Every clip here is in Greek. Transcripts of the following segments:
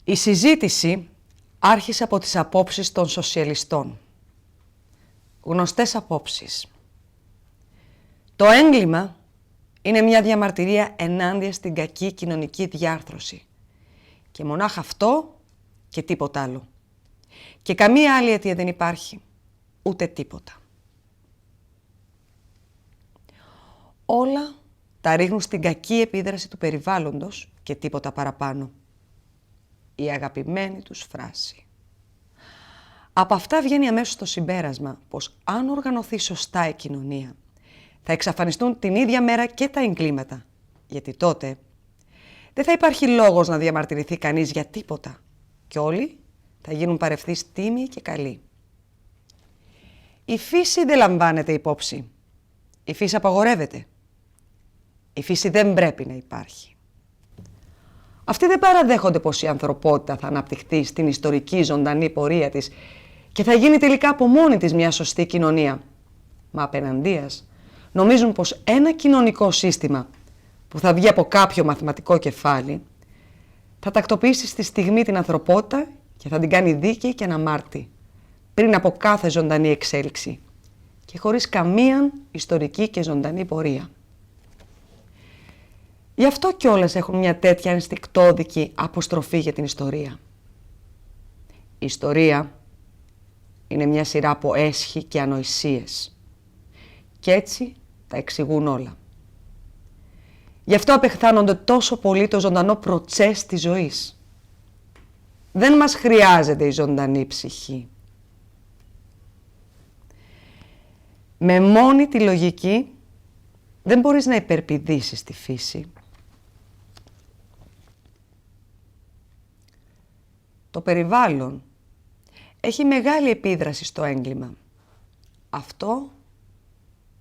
Η συζήτηση άρχισε από τις απόψεις των σοσιαλιστών. Γνωστές απόψεις. Το έγκλημα είναι μια διαμαρτυρία ενάντια στην κακή κοινωνική διάρθρωση. Και μονάχα αυτό και τίποτα άλλο. Και καμία άλλη αιτία δεν υπάρχει, ούτε τίποτα. Όλα τα ρίχνουν στην κακή επίδραση του περιβάλλοντος και τίποτα παραπάνω. Η αγαπημένη τους φράση. Από αυτά βγαίνει αμέσως το συμπέρασμα πως αν οργανωθεί σωστά η κοινωνία, θα εξαφανιστούν την ίδια μέρα και τα εγκλήματα, γιατί τότε δεν θα υπάρχει λόγος να διαμαρτυρηθεί κανείς για τίποτα και όλοι θα γίνουν παρευθείς τίμοι και καλοί. Η φύση δεν λαμβάνεται υπόψη. Η φύση απαγορεύεται. Η φύση δεν πρέπει να υπάρχει. Αυτοί δεν παραδέχονται πως η ανθρωπότητα θα αναπτυχθεί στην ιστορική ζωντανή πορεία της και θα γίνει τελικά από μόνη της μια σωστή κοινωνία. Μα απέναντίας νομίζουν πως ένα κοινωνικό σύστημα που θα βγει από κάποιο μαθηματικό κεφάλι θα τακτοποιήσει στη στιγμή την ανθρωπότητα και θα την κάνει δίκαιη και αναμάρτη πριν από κάθε ζωντανή εξέλιξη και χωρίς καμία ιστορική και ζωντανή πορεία. Γι' αυτό κιόλας έχουν μια τέτοια ενστικτώδικη αποστροφή για την ιστορία. Η ιστορία είναι μια σειρά από έσχοι και ανοησίες. Και έτσι τα εξηγούν όλα. Γι' αυτό απεχθάνονται τόσο πολύ το ζωντανό προτσές της ζωής. Δεν μας χρειάζεται η ζωντανή ψυχή. Με μόνη τη λογική δεν μπορείς να υπερπηδήσεις τη φύση. Το περιβάλλον έχει μεγάλη επίδραση στο έγκλημα. Αυτό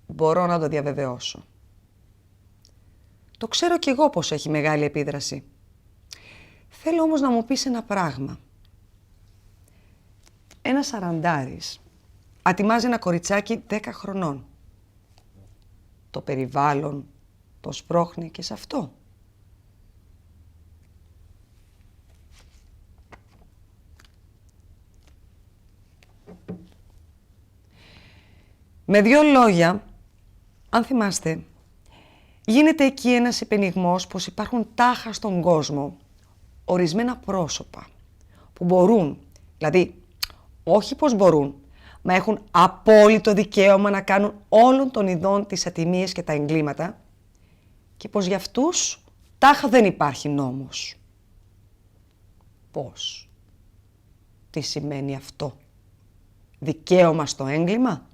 μπορώ να το διαβεβαιώσω. Το ξέρω κι εγώ πως έχει μεγάλη επίδραση. Θέλω όμως να μου πεις ένα πράγμα. Ένας σαραντάρης ατιμάζει ένα κοριτσάκι 10 χρονών. Το περιβάλλον το σπρώχνει και σε αυτό. Με δύο λόγια, αν θυμάστε, γίνεται εκεί ένας υπενιγμός πως υπάρχουν τάχα στον κόσμο ορισμένα πρόσωπα που μπορούν, δηλαδή όχι πως μπορούν, μα έχουν απόλυτο δικαίωμα να κάνουν όλων των ειδών τις ατιμίες και τα εγκλήματα και πως για αυτούς τάχα δεν υπάρχει νόμος. Πώς? Τι σημαίνει αυτό? Δικαίωμα στο έγκλημα?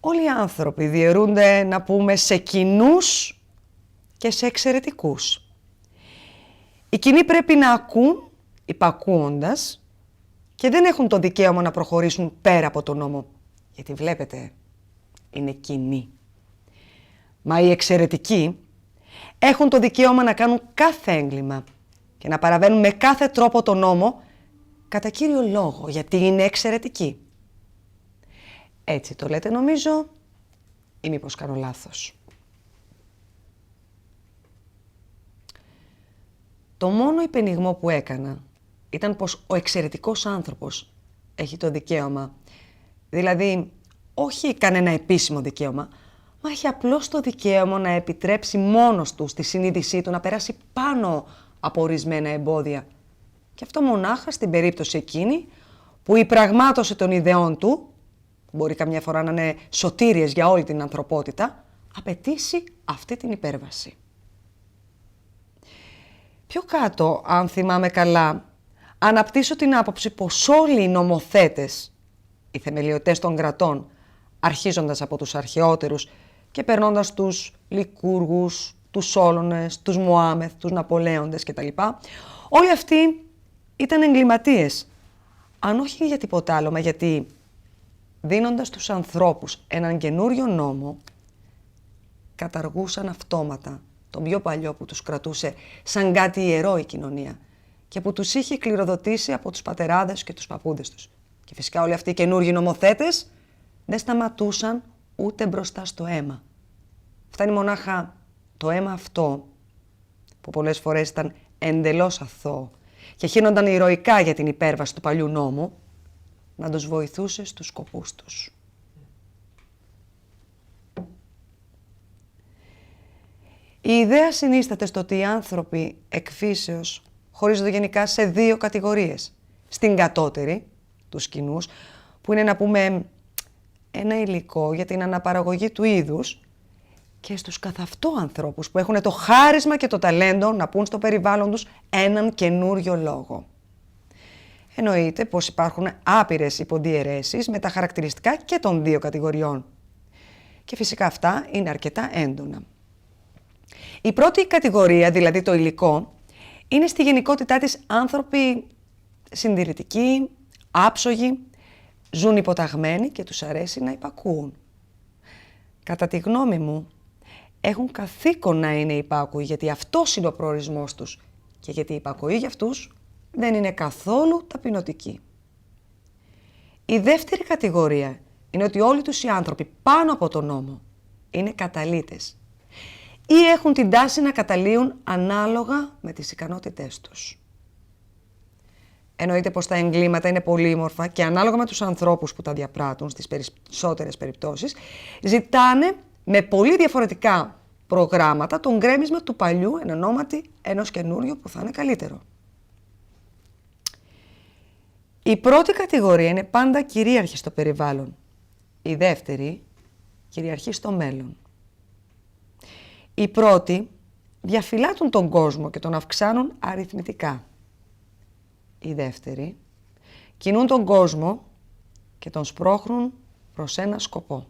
Όλοι οι άνθρωποι διαιρούνται, να πούμε, σε κοινούς και σε εξαιρετικούς. Οι κοινοί πρέπει να ακούν, υπακούοντας, και δεν έχουν το δικαίωμα να προχωρήσουν πέρα από τον νόμο, γιατί βλέπετε, είναι κοινοί. Μα οι εξαιρετικοί έχουν το δικαίωμα να κάνουν κάθε έγκλημα και να παραβαίνουν με κάθε τρόπο τον νόμο, κατά κύριο λόγο, γιατί είναι εξαιρετικοί. Έτσι το λέτε νομίζω ή μήπως κάνω λάθος? Το μόνο υπενιγμό που έκανα ήταν πως ο εξαιρετικός άνθρωπος έχει το δικαίωμα, δηλαδή όχι κανένα επίσημο δικαίωμα, μα έχει απλώς το δικαίωμα να επιτρέψει μόνος του στη συνείδησή του να περάσει πάνω από ορισμένα εμπόδια. Και αυτό μονάχα στην περίπτωση εκείνη που η πραγμάτωση των ιδεών του, μπορεί καμιά φορά να είναι σωτήριες για όλη την ανθρωπότητα, απαιτήσει αυτή την υπέρβαση. Πιο κάτω, αν θυμάμαι καλά, αναπτύσσω την άποψη πως όλοι οι νομοθέτες, οι θεμελιωτές των κρατών, αρχίζοντας από τους αρχαιότερους και περνώντας τους Λικούργους, τους Σόλωνες, τους Μωάμεθ, τους Ναπολέοντες κτλ. Όλοι αυτοί ήταν εγκληματίες, αν όχι για τίποτα άλλο, μα γιατί δίνοντας στους ανθρώπους έναν καινούριο νόμο, καταργούσαν αυτόματα τον πιο παλιό που τους κρατούσε σαν κάτι ιερό η κοινωνία και που τους είχε κληροδοτήσει από τους πατεράδες και τους παππούδες τους. Και φυσικά όλοι αυτοί οι καινούργιοι νομοθέτες δεν σταματούσαν ούτε μπροστά στο αίμα. Φτάνει μονάχα το αίμα αυτό που πολλές φορές ήταν εντελώς αθώο και χύνονταν ηρωικά για την υπέρβαση του παλιού νόμου, να τους βοηθούσε στους σκοπούς τους. Η ιδέα συνίσταται στο ότι οι άνθρωποι εκφύσεως χωρίζονται γενικά σε δύο κατηγορίες. Στην κατώτερη, τους κοινούς, που είναι να πούμε ένα υλικό για την αναπαραγωγή του είδους, και στους καθ' αυτό ανθρώπους που έχουν το χάρισμα και το ταλέντο να πούν στο περιβάλλον τους έναν καινούριο λόγο. Εννοείται πως υπάρχουν άπειρες υποδιαιρέσεις με τα χαρακτηριστικά και των δύο κατηγοριών. Και φυσικά αυτά είναι αρκετά έντονα. Η πρώτη κατηγορία, δηλαδή το υλικό, είναι στη γενικότητά της άνθρωποι συντηρητικοί, άψογοι, ζουν υποταγμένοι και τους αρέσει να υπακούουν. Κατά τη γνώμη μου, έχουν καθήκον να είναι υπάκουοι, γιατί αυτός είναι ο προορισμός τους και γιατί η υπακοή για αυτούς δεν είναι καθόλου ταπεινωτική. Η δεύτερη κατηγορία είναι ότι όλοι τους οι άνθρωποι πάνω από τον νόμο είναι καταλύτες ή έχουν την τάση να καταλύουν ανάλογα με τις ικανότητές τους. Εννοείται πως τα εγκλήματα είναι πολύμορφα και ανάλογα με τους ανθρώπους που τα διαπράττουν στις περισσότερες περιπτώσεις, ζητάνε με πολύ διαφορετικά προγράμματα τον γκρέμισμα του παλιού εν ονόματι ενός καινούριου που θα είναι καλύτερο. Η πρώτη κατηγορία είναι πάντα κυρίαρχη στο περιβάλλον. Η δεύτερη κυριαρχεί στο μέλλον. Οι πρώτοι διαφυλάττουν τον κόσμο και τον αυξάνουν αριθμητικά. Οι δεύτεροι κινούν τον κόσμο και τον σπρώχνουν προς ένα σκοπό.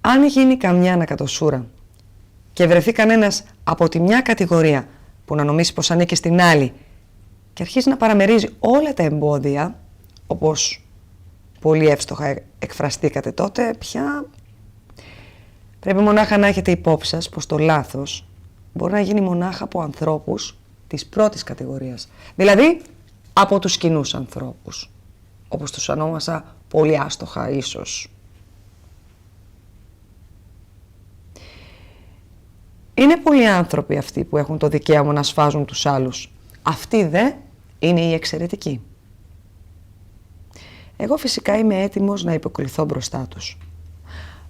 Αν γίνει καμιά ανακατοσούρα και βρεθεί κανένας από τη μια κατηγορία που να νομίσει πως ανήκει στην άλλη και αρχίζει να παραμερίζει όλα τα εμπόδια, όπως πολύ εύστοχα εκφραστήκατε τότε, πια πρέπει μονάχα να έχετε υπόψη σας πως το λάθος μπορεί να γίνει μονάχα από ανθρώπους της πρώτης κατηγορίας. Δηλαδή, από τους κοινούς ανθρώπους, όπως τους ονόμασα πολύ άστοχα ίσως. Είναι πολλοί άνθρωποι αυτοί που έχουν το δικαίωμα να σφάζουν τους άλλους. Αυτοί δε είναι οι εξαιρετικοί. Εγώ φυσικά είμαι έτοιμος να υποκληθώ μπροστά τους.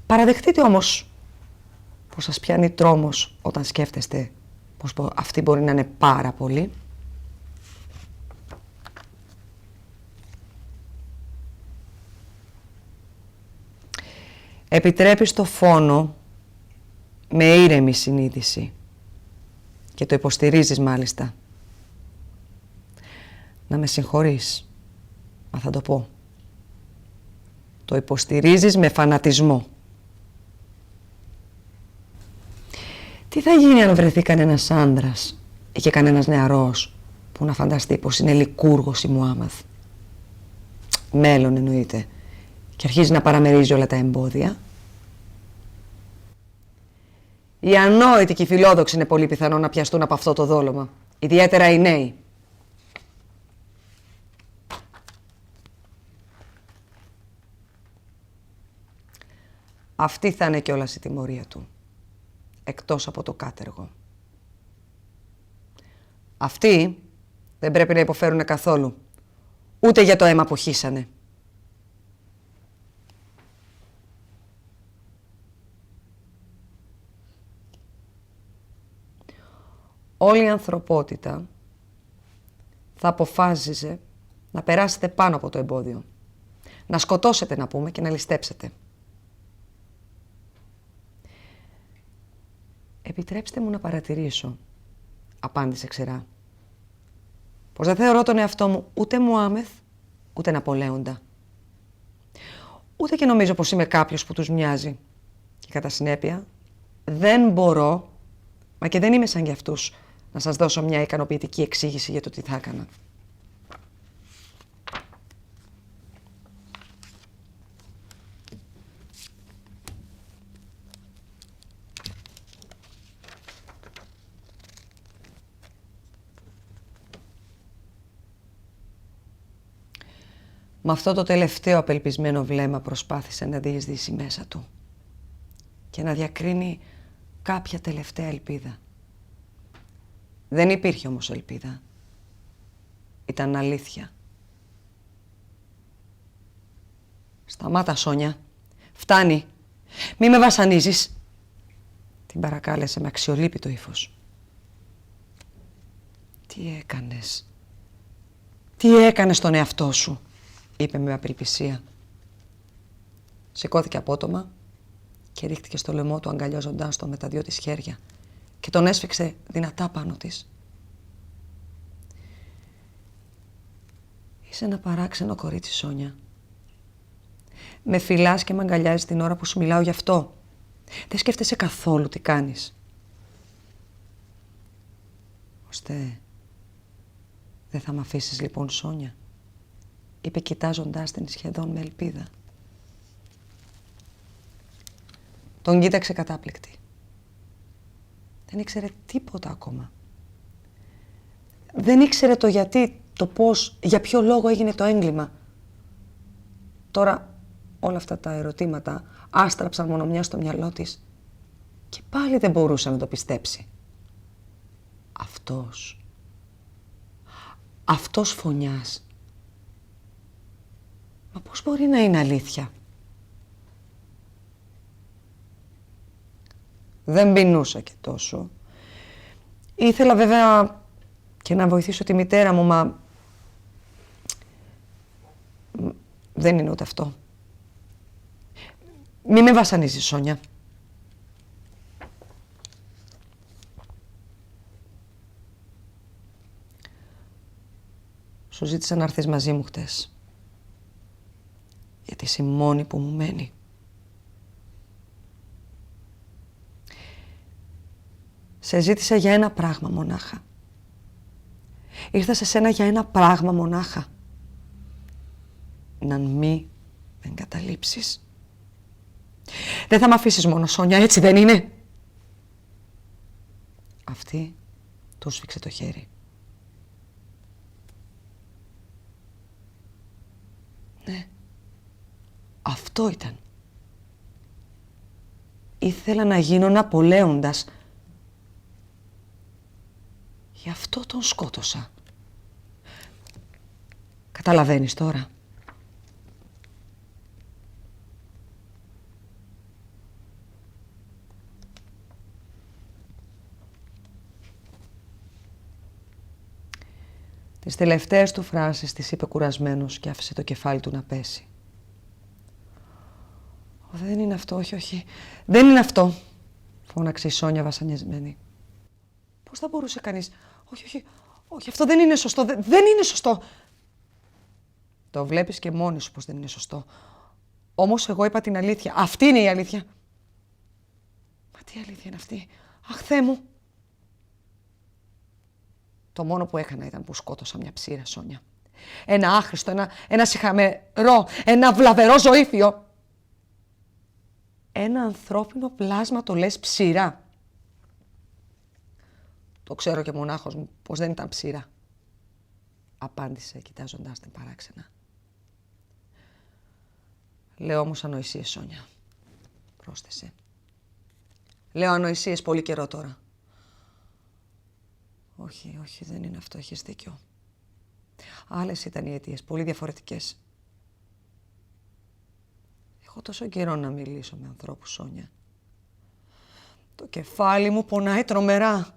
Παραδεχτείτε όμως πως σας πιάνει τρόμος όταν σκέφτεστε πως αυτοί μπορεί να είναι πάρα πολλοί. Επιτρέπεις το φόνο με ήρεμη συνείδηση και το υποστηρίζεις μάλιστα. Να με συγχωρείς, μα θα το πω. Το υποστηρίζεις με φανατισμό. Τι θα γίνει αν βρεθεί κανένας άντρας ή και κανένας νεαρός που να φανταστεί πως είναι λικούργος η Μουάμαθ? Μέλλον εννοείται. Και αρχίζει να παραμερίζει όλα τα εμπόδια. Οι ανόητοι και οι φιλόδοξοι είναι πολύ πιθανό να πιαστούν από αυτό το δόλωμα. Ιδιαίτερα οι νέοι. Αυτή θα είναι κιόλας η τιμωρία του. Εκτός από το κάτεργο. Αυτοί δεν πρέπει να υποφέρουν καθόλου. Ούτε για το αίμα που χύσανε. Όλη η ανθρωπότητα θα αποφάσιζε να περάσετε πάνω από το εμπόδιο. Να σκοτώσετε, να πούμε, και να ληστέψετε. «Επιτρέψτε μου να παρατηρήσω», απάντησε ξερά, «πως δεν θεωρώ τον εαυτό μου ούτε Μουάμεθ, ούτε Ναπολέοντα. Ούτε και νομίζω πως είμαι κάποιος που τους μοιάζει. Και κατά συνέπεια δεν μπορώ, μα και δεν είμαι σαν κι αυτούς, να σας δώσω μια ικανοποιητική εξήγηση για το τι θα έκανα». Με αυτό το τελευταίο απελπισμένο βλέμμα προσπάθησε να διεισδύσει μέσα του και να διακρίνει κάποια τελευταία ελπίδα. Δεν υπήρχε όμως ελπίδα. Ήταν αλήθεια. «Σταμάτα, Σόνια. Φτάνει. Μη με βασανίζεις», την παρακάλεσε με αξιολύπητο ύφος. «Τι έκανες? Τι έκανες στον εαυτό σου?» είπε με απελπισία. Σηκώθηκε απότομα και ρίχτηκε στο λαιμό του αγκαλιάζοντάς το με τα δυο της χέρια και τον έσφιξε δυνατά πάνω της. «Είσαι ένα παράξενο κορίτσι, Σόνια. Με φυλάς και με αγκαλιάζεις την ώρα που σου μιλάω γι' αυτό. Δεν σκέφτεσαι καθόλου τι κάνεις. Ώστε δεν θα μ' αφήσεις λοιπόν, Σόνια?» είπε κοιτάζοντάς την σχεδόν με ελπίδα. Τον κοίταξε κατάπληκτη. Δεν ήξερε τίποτα ακόμα. Δεν ήξερε το γιατί, το πώς, για ποιο λόγο έγινε το έγκλημα. Τώρα όλα αυτά τα ερωτήματα άστραψαν μόνο μια στο μυαλό της και πάλι δεν μπορούσε να το πιστέψει. Αυτός Φωνιάς. Μα πώς μπορεί να είναι αλήθεια? Δεν πεινούσα και τόσο. Ήθελα βέβαια και να βοηθήσω τη μητέρα μου, μα δεν είναι ούτε αυτό. Μη με βασανίζεις, Σόνια. Σου ζήτησα να έρθεις μαζί μου χτες, γιατί είσαι η μόνη που μου μένει. Σε ζήτησα για ένα πράγμα μονάχα. Ήρθα σε σένα για ένα πράγμα μονάχα. Να μη με εγκαταλείψεις. Δεν θα μ' αφήσεις μόνο, Σόνια, έτσι δεν είναι? Αυτή του σφίξε το χέρι. Ναι, αυτό ήταν. Ήθελα να γίνω Ναπολέοντας. Γι' αυτό τον σκότωσα. Καταλαβαίνεις τώρα? Τις τελευταίες του φράσεις τις είπε κουρασμένος και άφησε το κεφάλι του να πέσει. Δεν είναι αυτό, όχι. Δεν είναι αυτό, φώναξε η Σόνια βασανιασμένη. Πώς θα μπορούσε κανείς? Όχι, αυτό δεν είναι σωστό, δεν είναι σωστό. Το βλέπεις και μόνη σου πως δεν είναι σωστό. Όμως εγώ είπα την αλήθεια. Αυτή είναι η αλήθεια. Μα τι αλήθεια είναι αυτή? Αχ, Θεέ μου. Το μόνο που έκανα ήταν που σκότωσα μια ψήρα, Σόνια. Ένα άχρηστο, ένα σιχαμερό, ένα βλαβερό ζωήφιο. Ένα ανθρώπινο πλάσμα το λες ψήρα? Το ξέρω και μονάχος μου πως δεν ήταν ψήρα, απάντησε κοιτάζοντάς την παράξενα. Λέω όμως ανοησίες, Σόνια, πρόσθεσε. Λέω ανοησίες πολύ καιρό τώρα. Όχι, δεν είναι αυτό, έχεις δίκιο. Άλλες ήταν οι αιτίες, πολύ διαφορετικές. Έχω τόσο καιρό να μιλήσω με ανθρώπους, Σόνια. Το κεφάλι μου πονάει τρομερά.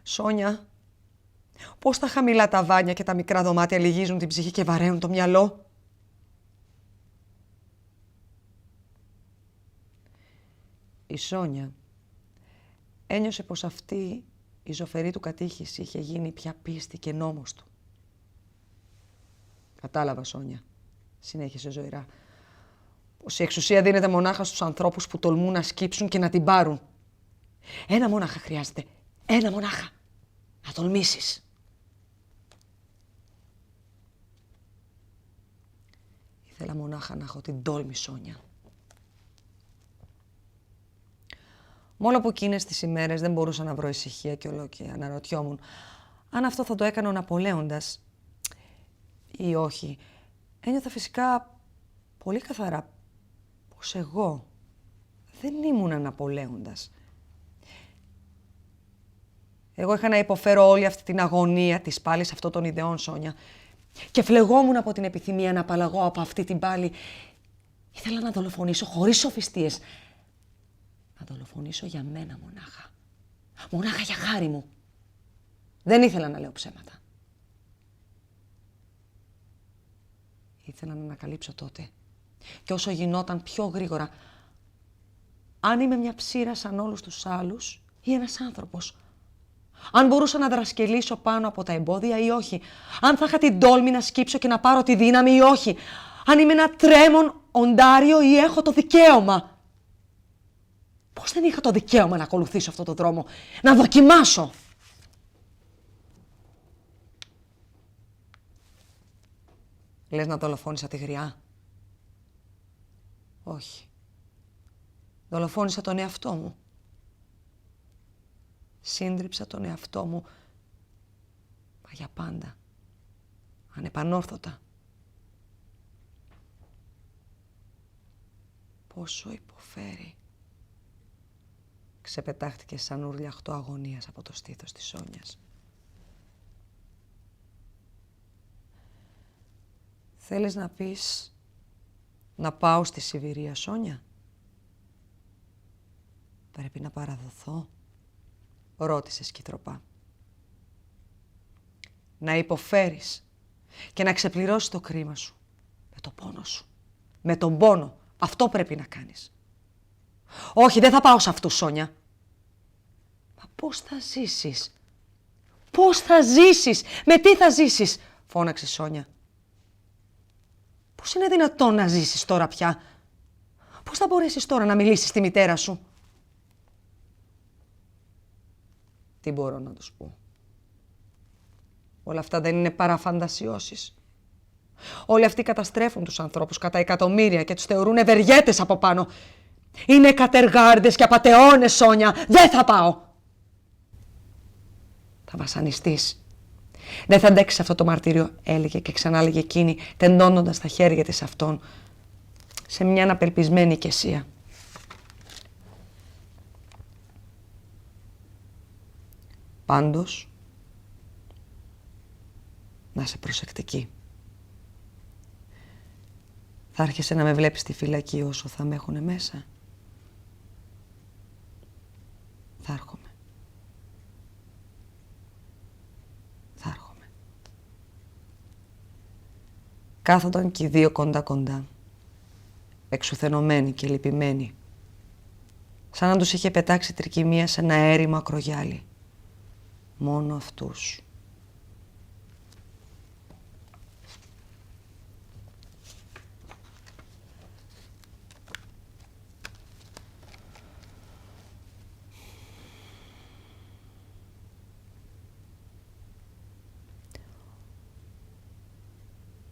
Σόνια, πώς τα χαμηλά ταβάνια και τα μικρά δωμάτια λυγίζουν την ψυχή και βαραίνουν το μυαλό. Η Σόνια ένιωσε πως αυτή η ζωφερή του κατήχηση είχε γίνει πια πίστη και νόμος του. Κατάλαβα, Σόνια, συνέχισε ζωηρά, πως η εξουσία δίνεται μονάχα στους ανθρώπους που τολμούν να σκύψουν και να την πάρουν. Ένα μονάχα χρειάζεται. Ένα μονάχα. Να τολμήσεις. Ήθελα μονάχα να έχω την τόλμη, Σόνια. Μόνο που εκείνες τις ημέρες δεν μπορούσα να βρω ησυχία και όλο και αναρωτιόμουν αν αυτό θα το έκανε ο Ναπολέοντας ή όχι. Ένιωθα φυσικά πολύ καθαρά πως εγώ δεν ήμουν αναπολέοντας. Εγώ είχα να υποφέρω όλη αυτή την αγωνία της πάλης αυτών των ιδεών, Σόνια. Και φλεγόμουν από την επιθυμία να απαλλαγώ από αυτή την πάλη. Ήθελα να δολοφονήσω χωρίς σοφιστίες. Να δολοφονήσω για μένα μονάχα. Μονάχα για χάρη μου. Δεν ήθελα να λέω ψέματα. Ήθελα να ανακαλύψω τότε. Και όσο γινόταν πιο γρήγορα, αν είμαι μια ψήρα σαν όλους τους άλλους ή ένας άνθρωπος. Αν μπορούσα να δρασκελίσω πάνω από τα εμπόδια ή όχι. Αν θα είχα την τόλμη να σκύψω και να πάρω τη δύναμη ή όχι. Αν είμαι ένα τρέμον οντάριο ή έχω το δικαίωμα. Πώς δεν είχα το δικαίωμα να ακολουθήσω αυτό το δρόμο, να δοκιμάσω. Λες να δολοφόνησα τη γριά? Όχι. Δολοφόνησα τον εαυτό μου. Σύντριψα τον εαυτό μου, μα για πάντα, ανεπανόρθωτα. Πόσο υποφέρει. Ξεπετάχτηκε σαν ουρλιαχτό αγωνίας από το στήθος της Σόνιας. Θέλεις να πεις να πάω στη Σιβηρία, Σόνια? Πρέπει να παραδοθώ? Ρώτησε σκυθροπά. Να υποφέρεις και να ξεπληρώσεις το κρίμα σου. Με το πόνο σου. Με τον πόνο. Αυτό πρέπει να κάνεις. Όχι, δεν θα πάω σε αυτούς, Σόνια. Μα πώς θα ζήσεις? Πώς θα ζήσεις? Με τι θα ζήσεις? Φώναξε Σόνια. Πώς είναι δυνατόν να ζήσεις τώρα πια? Πώς θα μπορέσεις τώρα να μιλήσεις στη μητέρα σου? Τι μπορώ να τους πω? Όλα αυτά δεν είναι παρά φαντασιώσεις. Όλοι αυτοί καταστρέφουν τους ανθρώπους κατά εκατομμύρια και τους θεωρούν ευεργέτες από πάνω. Είναι κατεργάρδες και απατεώνες, Σόνια. Δεν θα πάω. Θα βασανιστείς. Δεν θα αντέξεις αυτό το μαρτύριο, έλεγε και ξανάλεγε εκείνη, τεντώνοντας τα χέρια της αυτόν σε μια αναπελπισμένη οικεσία. Πάντως, να είσαι προσεκτική. Θα άρχισε να με βλέπεις στη φυλακή όσο θα με έχουνε μέσα. Θα έρχομαι. Θα έρχομαι. Κάθονταν και οι δύο κοντά-κοντά, εξουθενωμένοι και λυπημένοι, σαν να τους είχε πετάξει τρικυμία σε ένα έρημο ακρογιάλι. Μόνο αυτούς.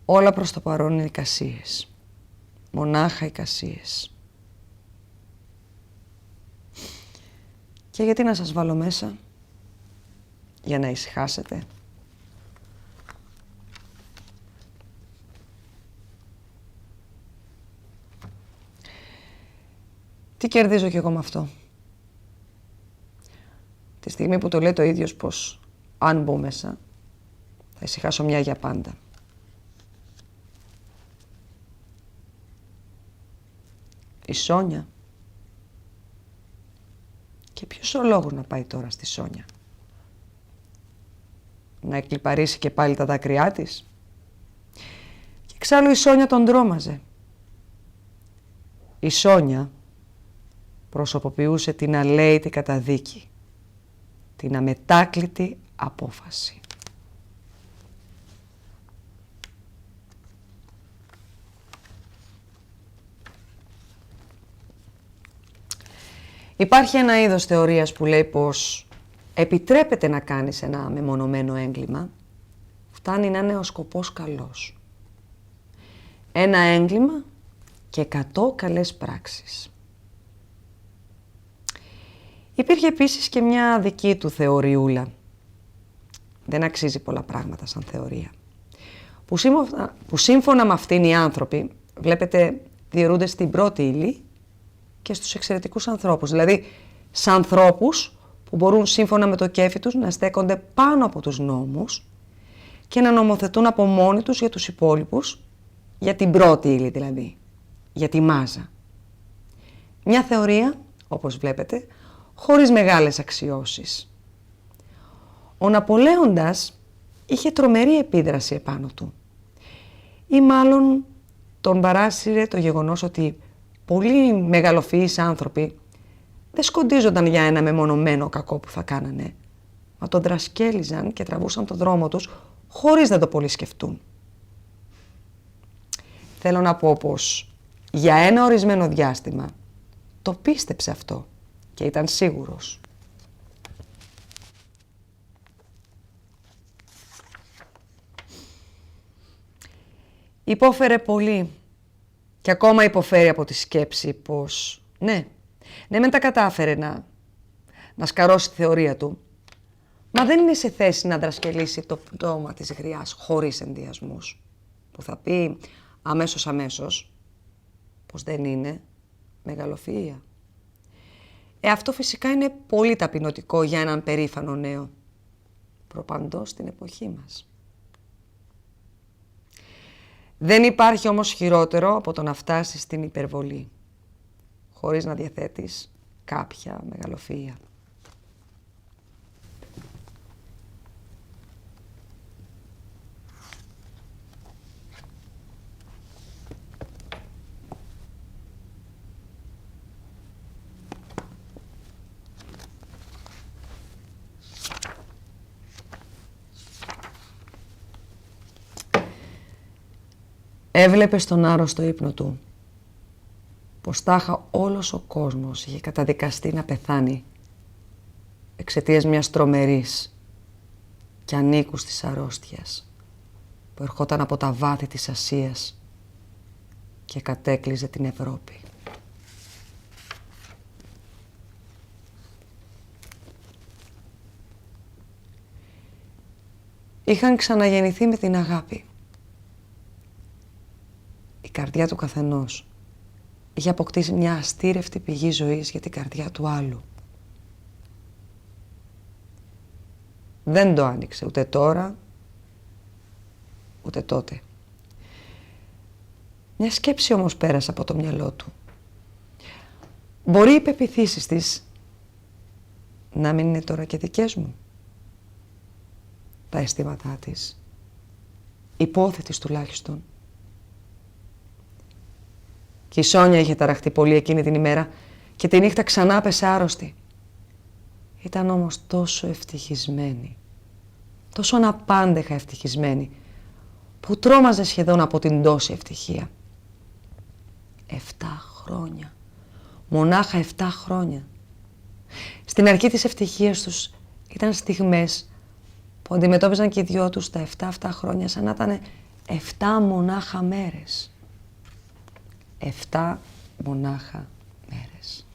Όλα προς το παρόν είναι εικασίες. Μονάχα εικασίες. Και γιατί να σας βάλω μέσα? Για να ησυχάσετε. Τι κερδίζω κι εγώ με αυτό? Τη στιγμή που το λέει το ίδιος πως αν μπω μέσα θα ησυχάσω μια για πάντα. Η Σόνια. Και ποιος ο λόγος να πάει τώρα στη Σόνια? Να εκλιπαρίσει και πάλι τα δάκρυά της? Και εξάλλου η Σόνια τον τρόμαζε. Η Σόνια προσωποποιούσε την αλέητη καταδίκη, την αμετάκλητη απόφαση. Υπάρχει ένα είδος θεωρίας που λέει πως επιτρέπεται να κάνεις ένα μεμονωμένο έγκλημα, φτάνει να είναι ο σκοπός καλός. Ένα έγκλημα και 100 καλές πράξεις. Υπήρχε επίσης και μια δική του θεωριούλα. Δεν αξίζει πολλά πράγματα σαν θεωρία. Που που σύμφωνα με αυτήν οι άνθρωποι, βλέπετε, διαιρούνται στην πρώτη ύλη και στους εξαιρετικούς ανθρώπους. Δηλαδή, σε ανθρώπους που μπορούν σύμφωνα με το κέφι τους να στέκονται πάνω από τους νόμους και να νομοθετούν από μόνοι τους για τους υπόλοιπους, για την πρώτη ύλη δηλαδή, για τη μάζα. Μια θεωρία, όπως βλέπετε, χωρίς μεγάλες αξιώσεις. Ο Ναπολέοντας είχε τρομερή επίδραση επάνω του. Ή μάλλον τον παράσυρε το γεγονός ότι πολλοί μεγαλοφυείς άνθρωποι δεν σκοντίζονταν για ένα μεμονωμένο κακό που θα κάνανε, μα τον δρασκέλιζαν και τραβούσαν τον δρόμο τους χωρίς να το πολύ σκεφτούν. Θέλω να πω πως για ένα ορισμένο διάστημα το πίστεψε αυτό και ήταν σίγουρος. Υπόφερε πολύ και ακόμα υποφέρει από τη σκέψη πως ναι μεν τα κατάφερε να σκαρώσει τη θεωρία του, μα δεν είναι σε θέση να δρασκελίσει το πτώμα της γριάς χωρίς ενδιασμούς, που θα πει αμέσως πως δεν είναι μεγαλοφυΐα. Αυτό φυσικά είναι πολύ ταπεινωτικό για έναν περήφανο νέο, προπαντός στην εποχή μας. Δεν υπάρχει όμως χειρότερο από το να φτάσεις στην υπερβολή, χωρίς να διαθέτεις κάποια μεγαλοφυΐα. Έβλεπε στον άρρωστο ύπνο του πως τάχα όλος ο κόσμος είχε καταδικαστεί να πεθάνει εξαιτίας μιας τρομερής και ανήκουστης αρρώστιας που ερχόταν από τα βάθη της Ασίας και κατέκλυζε την Ευρώπη. Είχαν ξαναγεννηθεί με την αγάπη. Η καρδιά του καθενός είχε αποκτήσει μια αστήρευτη πηγή ζωής για την καρδιά του άλλου. Δεν το άνοιξε ούτε τώρα, ούτε τότε. Μια σκέψη όμως πέρασε από το μυαλό του. Μπορεί οι πεποιθήσεις της να μην είναι τώρα και δικές μου. Τα αισθήματά της, υπόθετης τουλάχιστον. Και η Σόνια είχε ταραχτεί πολύ εκείνη την ημέρα και τη νύχτα ξανά πέσε άρρωστη. Ήταν όμως τόσο ευτυχισμένη, τόσο αναπάντεχα ευτυχισμένη, που τρόμαζε σχεδόν από την τόση ευτυχία. 7 χρόνια. Μονάχα 7 χρόνια. Στην αρχή της ευτυχίας τους ήταν στιγμές που αντιμετώπιζαν και οι δυο τους τα 7 αυτά χρόνια σαν να ήταν 7 μονάχα μέρες. 7 μονάχα μέρες.